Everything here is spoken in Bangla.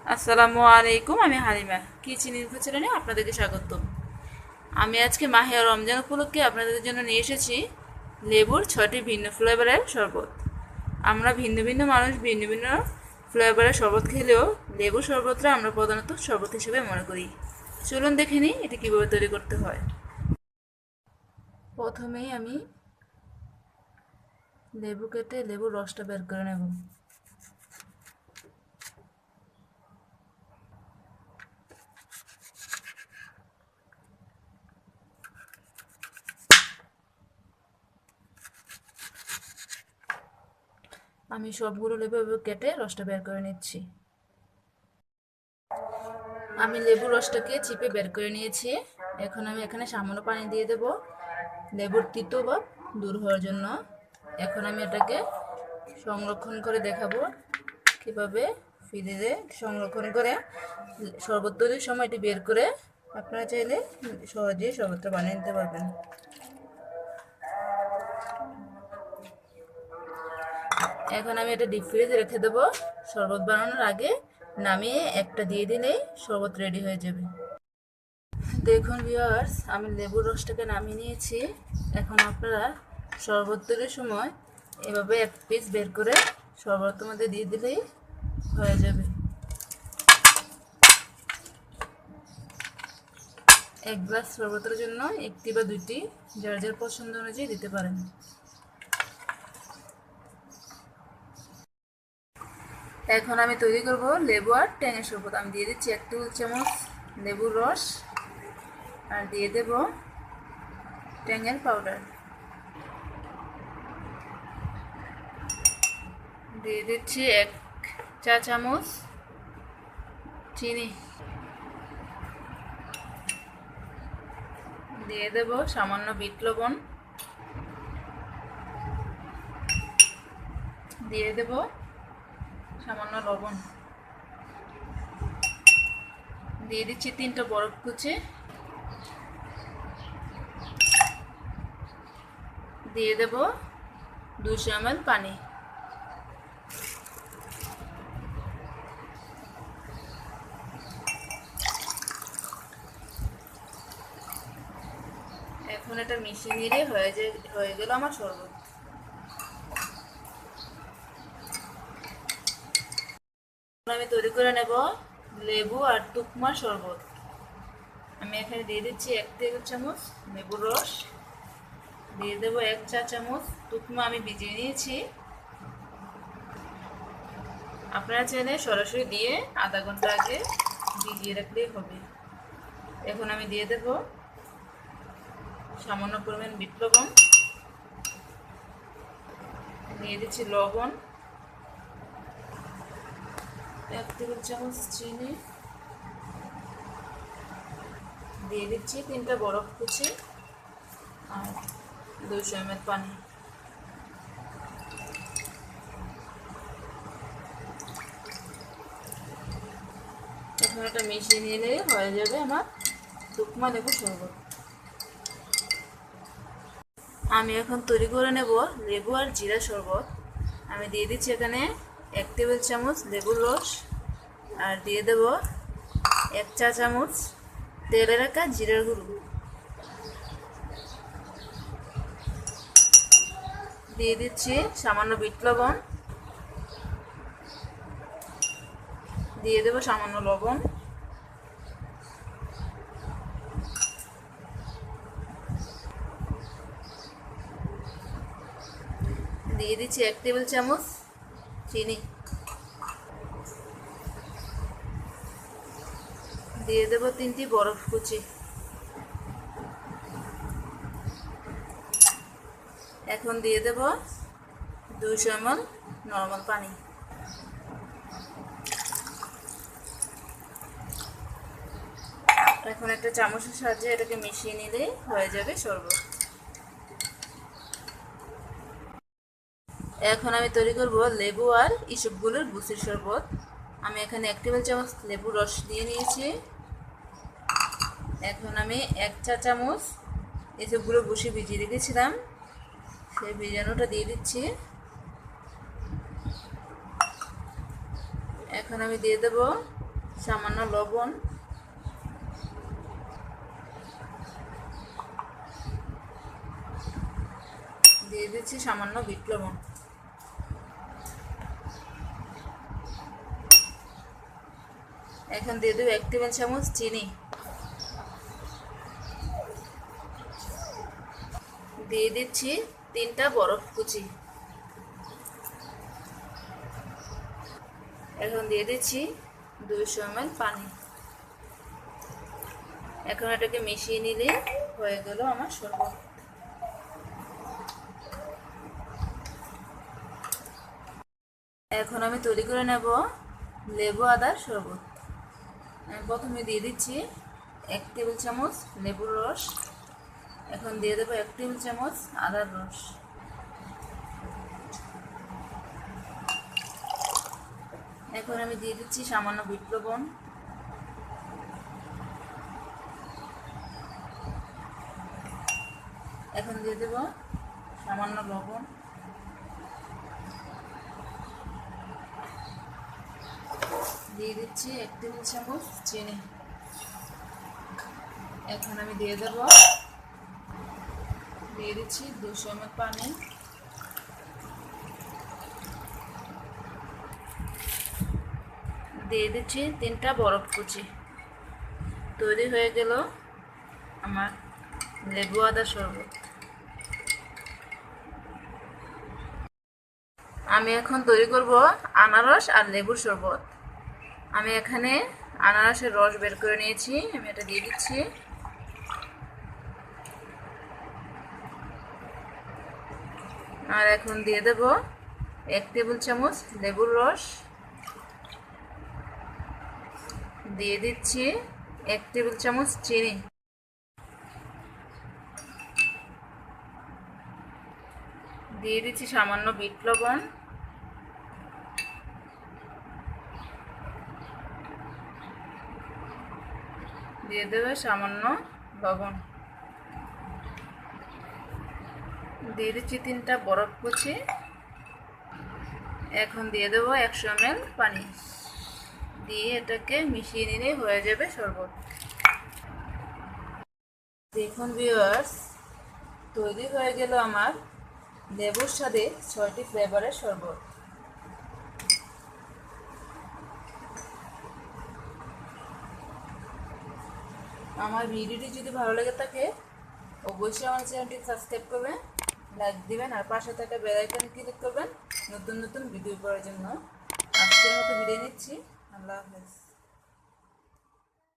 আসসালামু আলাইকুম, আমি হালিমা কিচেন ইনফো চ্যানেলে আপনাদেরকে স্বাগতম। আমি আজকে মাহে রমজান উপলক্ষে আপনাদের জন্য নিয়ে এসেছি লেবুর 6টি ভিন্ন ফ্লেভারের শরবত। আমরা ভিন্ন ভিন্ন মানুষ ভিন্ন ভিন্ন ফ্লেভারের শরবত খেলেও লেবুর শরবতটা আমরা প্রধানত শরবত হিসেবে মনে করি। চলুন দেখে নিই এটি কীভাবে তৈরি করতে হয়। প্রথমেই আমি লেবু কেটে লেবুর রসটা বের করে নেব। আমি সবগুলো লেবু কেটে রসটা বের করে নিচ্ছি। আমি লেবুর রসটাকে চিপে বের করে নিয়েছি। এখন আমি এখানে সামান্য পানি দিয়ে দেব লেবুর তিতো ভাব দূর হওয়ার জন্য। এখন আমি এটাকে সংরক্ষণ করে দেখাবো কিভাবে ফ্রিজে সংরক্ষণ করে শরবত তৈরির সময় এটি বের করে আপনারা চাইলে সহজেই শরবতটা বানিয়ে নিতে পারবেন। এখন আমি এটা ডিপ ফ্রিজে রেখে দেবো। শরবত বানানোর আগে নামিয়ে একটা দিয়ে দিলেই শরবত রেডি হয়ে যাবে। দেখুন ভিউয়ার্স, আমি লেবুর রসটাকে নামিয়ে নিয়েছি। এখন আপনারা শরবত তৈরির সময় এভাবে এক পিস বের করে শরবতের মধ্যে দিয়ে দিলেই হয়ে যাবে। এক গ্লাস শরবতের জন্য একটি বা দুইটি যার যার পছন্দ অনুযায়ী দিতে পারেন। এখন আমি তৈরি করব লেবু আর ট্যাঙের শরবত। আমি দিয়ে দিচ্ছি 1 টেবিল চামচ লেবুর রস আর দিয়ে দেব ট্যাঙের পাউডার, দিয়ে দিচ্ছি 1 চা চামচ চিনি, দিয়ে দেব সামান্য বিট লবণ, দিয়ে দেব সামান্য লবণ, দিয়ে দিচ্ছি 3টা বরফ কুচি, দিয়ে দেব 200 ml পানি। এখন এটা মিশিয়ে নিলে হয়ে গেল আমার শরবত। আমি তৈরি করে নেব লেবু আর তুকমার শরবত। আমি এখানে দিয়ে দিচ্ছি 1 টেবিল চামচ লেবুর রস, দিয়ে দেব 1 চা চামচ তুকমা আমি ভিজিয়ে নিয়েছি। আপনারা চাইলে সরাসরি দিয়ে আধা ঘন্টা আগে ভিজিয়ে রাখলেই হবে। এখন আমি দিয়ে দেব সামান্য পরিমাণ বিট লবণ, দিয়ে দিচ্ছি লবণ, 1 টেবিল চামচ চিনি, দিয়ে দিচ্ছি 3টা বরফ কুচি আর 200 ml পানি। এখন এটা মিশিয়ে নিলে হয়ে যাবে আমার তুকমা লেবু শরবত। আমি এখন তৈরি করে নেব লেবু আর জিরা শরবত। আমি দিয়ে দিচ্ছি এখানে 1 টেবিল চামচ লেবুর রস আর দিয়ে দেব 1 চা চামচ তেলে রাখা জিরার গুঁড়ো, দিয়ে দিচ্ছি সামান্য বিট লবণ, দিয়ে দেব সামান্য লবণ, দিয়ে দিচ্ছি 1 টেবিল চামচ চিনি, দিয়ে দেব 3টি বরফ কুচি। এখন দিয়ে দেব 200 ml নরমাল পানি। এখন একটা চামচের সাহায্যে এটাকে মিশিয়ে নিলেই হয়ে যাবে শরবত। এখন আমি তৈরি করব লেবু আর ইসবগুলোর বুসির শরবত। আমি এখানে 1 টেবিল চামচ লেবুর রস দিয়ে নিয়েছি। এখন আমি 1 চা চামচ ইসবগুলো বুসি ভিজিয়ে রেখেছিলাম সেই ভিজানোটা দিয়ে দিচ্ছি। এখন আমি দিয়ে দেব সামান্য লবণ, দিয়ে দিচ্ছি সামান্য বিট লবণ। এখন দিয়ে দেবো 1 টেবিল চামচ চিনি, দিয়ে দিচ্ছি 3টা বরফ কুচি। এখন দিয়ে দিচ্ছি 200 ml পানি। এখন এটাকে মিশিয়ে নিলে হয়ে গেল আমার শরবত। এখন আমি তৈরি করে নেব লেবু আদার শরবত। আমি প্রথমে দিয়ে দিচ্ছি 1 টেবিল চামচ লেবুর রস। এখন দিয়ে দেবো 1 টেবিল চামচ আদার রস। এখন আমি দিয়ে দিচ্ছি সামান্য বিট লবণ। এখন দিয়ে দেব সামান্য লবণ, দিয়ে দিচ্ছি 1 টেবিল চামচ চিনি। এখন আমি দিয়ে দিচ্ছি 200 ml পানি। দিয়ে দিচ্ছি 3টা বরফ কুচি। তৈরি হয়ে গেল আমার লেবু আদা শরবত। আমি এখন তৈরি করব আনারস আর লেবুর শরবত। আমি এখানে আনারসের রস বের করে নিয়েছি, আমি এটা দিয়ে দিচ্ছি। আর এখন দিয়ে দেব 1 টেবিল চামচ লেবুর রস, দিয়ে দিচ্ছি 1 টেবিল চামচ চিনি, দিয়ে দিচ্ছি সামান্য বিট লবণ, দিয়ে দেবে সামান্য লবণ, দিয়ে দিচ্ছি 3টা বরফ কুচি। এখন দিয়ে দেবো 100 ml পানি, দিয়ে এটাকে মিশিয়ে নিলেই হয়ে যাবে শরবত। দেখুন ভিউয়ার্স, তৈরি হয়ে গেল আমার লেবুর স্বাদে 6টি ফ্লেভারের শরবত। আমার ভিডিওটি যদি ভালো লেগে থাকে অবশ্যই আমার চ্যানেলটি সাবস্ক্রাইব করবেন, লাইক দিবেন আর পাশে থাকা বেল আইকনে ক্লিক করবেন নতুন নতুন ভিডিও পাওয়ার জন্য। আজকের মতো বিদায় নিচ্ছি। আল্লাহ হাফেজ।